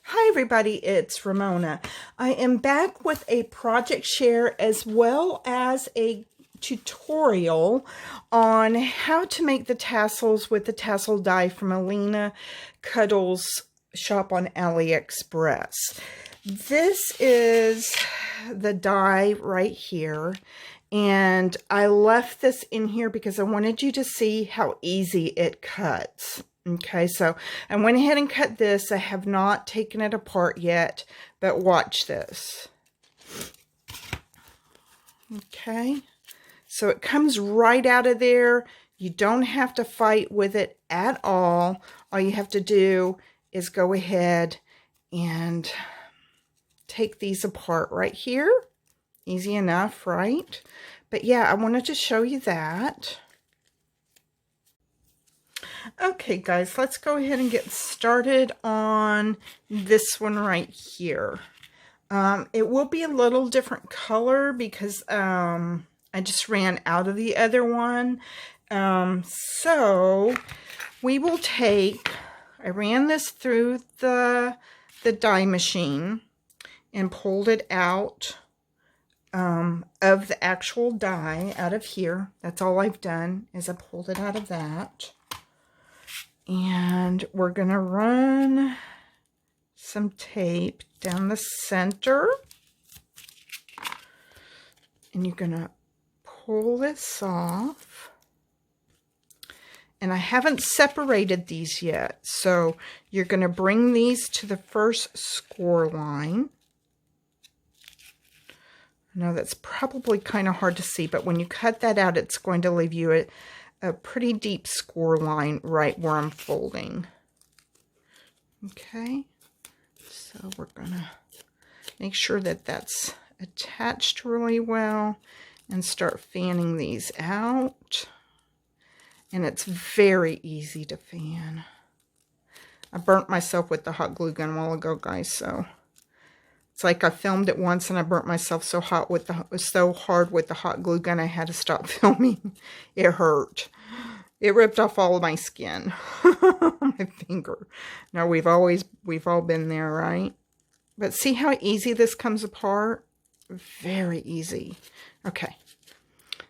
Hi everybody, it's Ramona. I am back with a project share as well as a tutorial on how to make the tassels with the Tassel Die from Alinacutle shop on Aliexpress. This is the die right here, and I left this in here because I wanted you to see how easy it cuts. Okay, so I went ahead and cut this. I have not taken it apart yet, but watch this. Okay, so it comes right out of there. You don't have to fight with it at all. All you have to do is go ahead and take these apart right here. Easy enough, right? But yeah, I wanted to show you that. Okay guys, let's go ahead and get started on this one right here. It will be a little different color because I just ran out of the other one. So we will take, I ran this through the die machine and pulled it out of the actual die out of here. That's all I've done is I pulled it out of that. And we're going to run some tape down the center. And you're going to pull this off. And I haven't separated these yet. So you're going to bring these to the first score line. I know that's probably kind of hard to see, but when you cut that out, it's going to leave you a pretty deep score line right where I'm folding. Okay, so we're gonna make sure that that's attached really well and start fanning these out. And it's very easy to fan. I burnt myself with the hot glue gun a while ago, guys, so it's like I filmed it once and I burnt myself so hard with the hot glue gun I had to stop filming. It hurt. It ripped off all of my skin. My finger. Now we've all been there, right? But see how easy this comes apart? Very easy. Okay.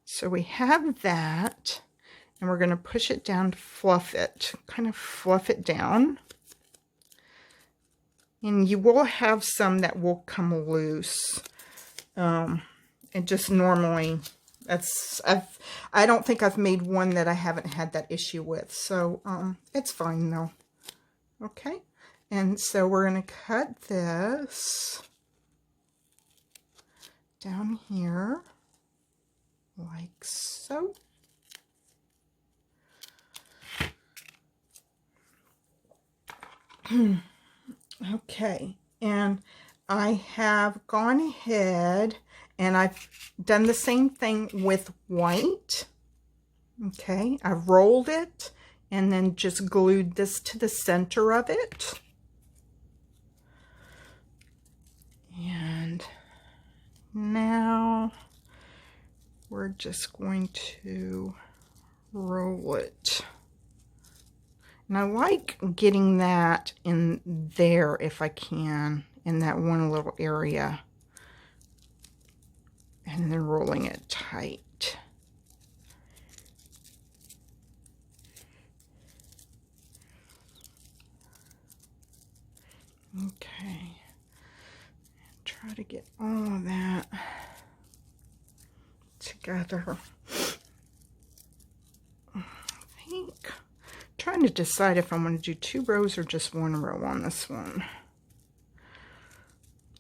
So we have that, and we're going to push it down to fluff it. Kind of fluff it down. And you will have some that will come loose. And just normally, I don't think I've made one that I haven't had that issue with. So, it's fine though. Okay. And so we're going to cut this down here like so. Okay, and I have gone ahead and I've done the same thing with white. Okay, I've rolled it and then just glued this to the center of it. And now we're just going to roll it. And I like getting that in there if I can, in that one little area. And then rolling it tight. Okay. Try to get all of that together. I think. Trying to decide if I want to do 2 rows or just 1 row on this one.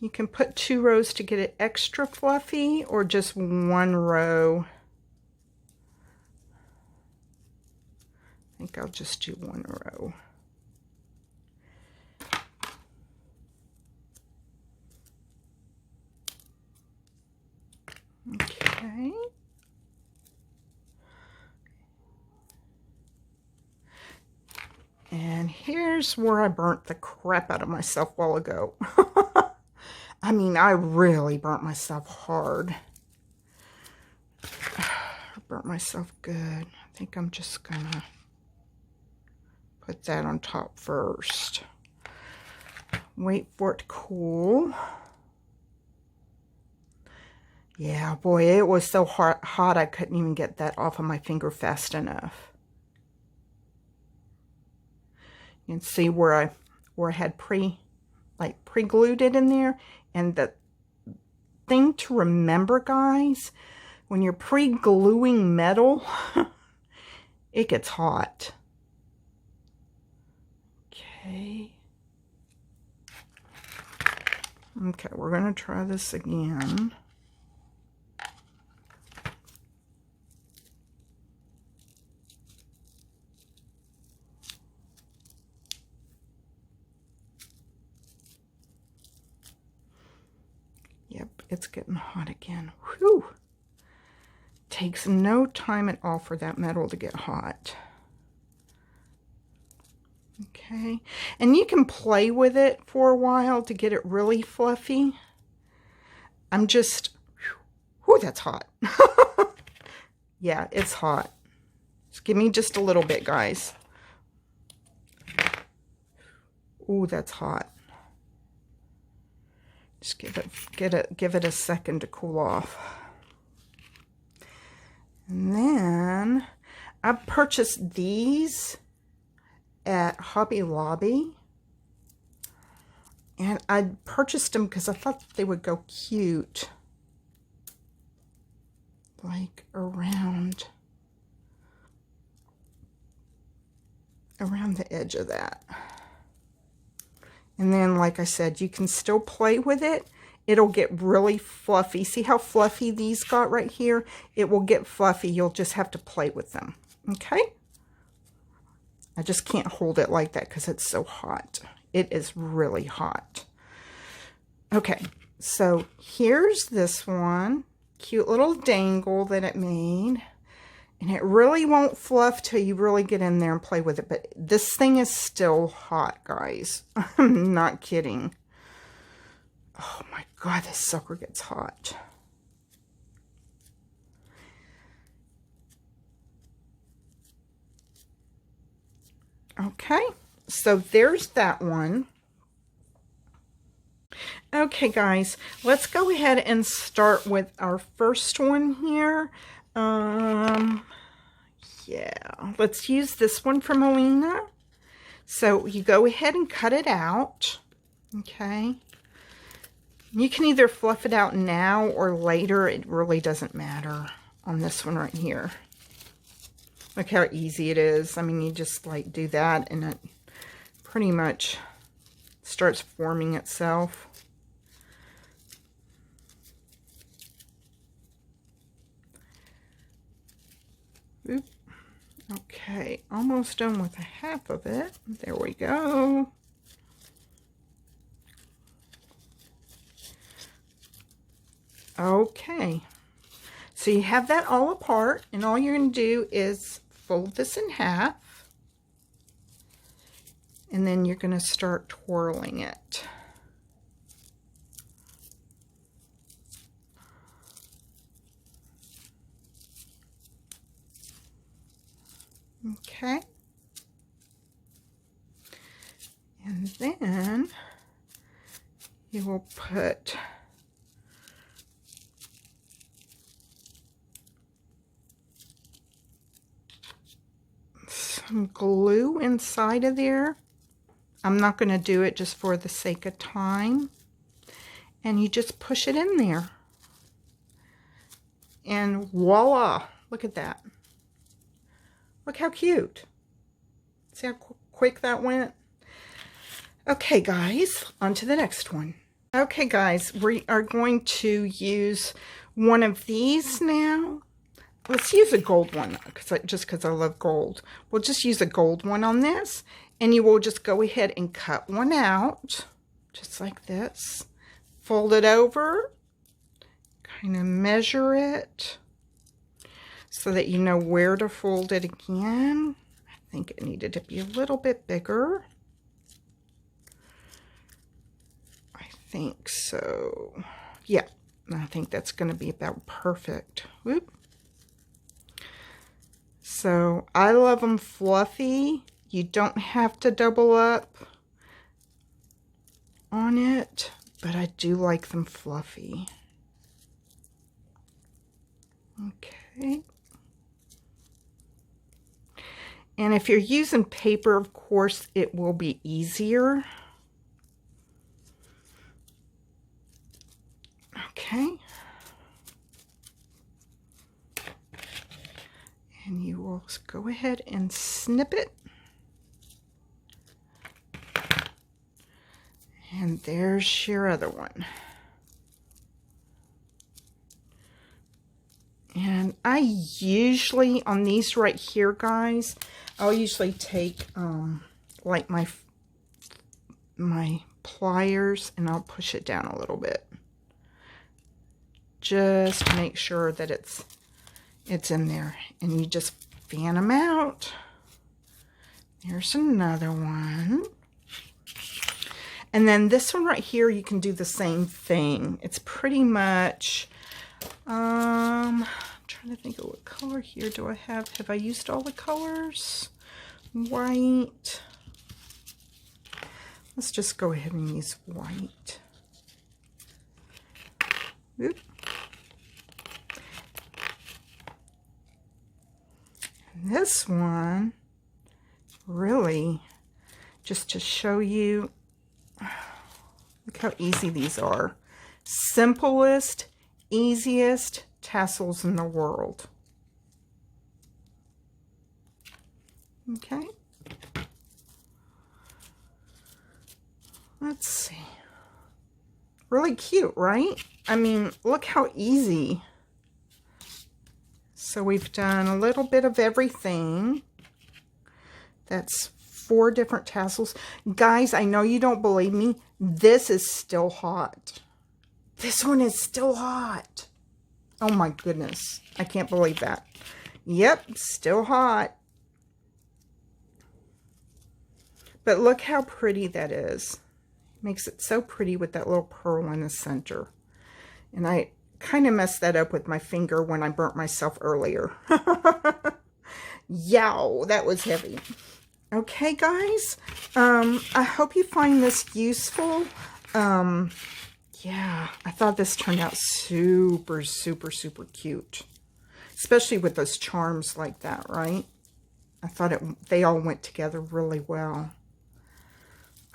You can put 2 rows to get it extra fluffy, or just 1 row. I think I'll just do 1 row. Okay. And here's where I burnt the crap out of myself a while ago. I mean, I really burnt myself hard. I burnt myself good. I think I'm just gonna put that on top first. Wait for it to cool. Yeah, boy, it was so hot I couldn't even get that off of my finger fast enough. You can see where I had pre-glued it in there. And the thing to remember, guys, when you're pre-gluing metal, it gets hot. Okay. Okay, we're going to try this again. Yep, it's getting hot again. Whew. Takes no time at all for that metal to get hot. Okay, and you can play with it for a while to get it really fluffy. I'm just, whew, that's hot. Yeah, it's hot. Just give me just a little bit, guys. Ooh, that's hot. Just give it a second to cool off. And then I purchased these at Hobby Lobby, and I purchased them because I thought they would go cute, like around the edge of that. And then, like I said, you can still play with it. It'll get really fluffy. See how fluffy these got right here? It will get fluffy. You'll just have to play with them. Okay? I just can't hold it like that because it's so hot. It is really hot. Okay, so here's this one. Cute little dangle that it made. And it really won't fluff till you really get in there and play with it. But this thing is still hot, guys. I'm not kidding. Oh my God, this sucker gets hot. Okay, so there's that one. Okay, guys, let's go ahead and start with our first one here. Yeah, let's use this one from Melina. So you go ahead and cut it out, okay? You can either fluff it out now or later. It really doesn't matter on this one right here. Look how easy it is. I mean, you just like do that and it pretty much starts forming itself. Oop. Okay, almost done with half of it. There we go. Okay, so you have that all apart, and all you're going to do is fold this in half, and then you're going to start twirling it. Okay, and then you will put some glue inside of there. I'm not going to do it just for the sake of time. And you just push it in there. And voila! Look at that. Look how cute. See how quick that went? Okay, guys, on to the next one. Okay, guys, we are going to use one of these now. Let's use a gold one, just because I love gold. We'll just use a gold one on this, and you will just go ahead and cut one out, just like this. Fold it over, kind of measure it, so that you know where to fold it again. I think it needed to be a little bit bigger. I think so. Yeah, I think that's going to be about perfect. Whoop. So I love them fluffy. You don't have to double up on it, but I do like them fluffy. Okay. And if you're using paper, of course, it will be easier. Okay. And you will go ahead and snip it. And there's your other one. And I usually, on these right here, guys, I'll usually take like my pliers and I'll push it down a little bit. Just to make sure that it's in there. And you just fan them out. There's another one. And then this one right here, you can do the same thing. It's pretty much, I'm trying to think of what color here do I have. Have I used all the colors? White. Let's just go ahead and use white. Oop. And this one, really, just to show you, look how easy these are. Simplest, easiest tassels in the world. Okay. Let's see. Really cute, right? I mean, look how easy. So we've done a little bit of everything. That's 4 different tassels. Guys, I know you don't believe me. This is still hot. This one is still hot. Oh my goodness. I can't believe that. Yep, still hot. But look how pretty that is. Makes it so pretty with that little pearl in the center. And I kind of messed that up with my finger when I burnt myself earlier. Yow, that was heavy. Okay, guys, I hope you find this useful. Yeah, I thought this turned out super, super, super cute. Especially with those charms like that, right? I thought they all went together really well.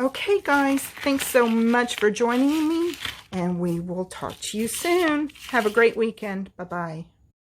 Okay, guys, thanks so much for joining me, and we will talk to you soon. Have a great weekend. Bye-bye.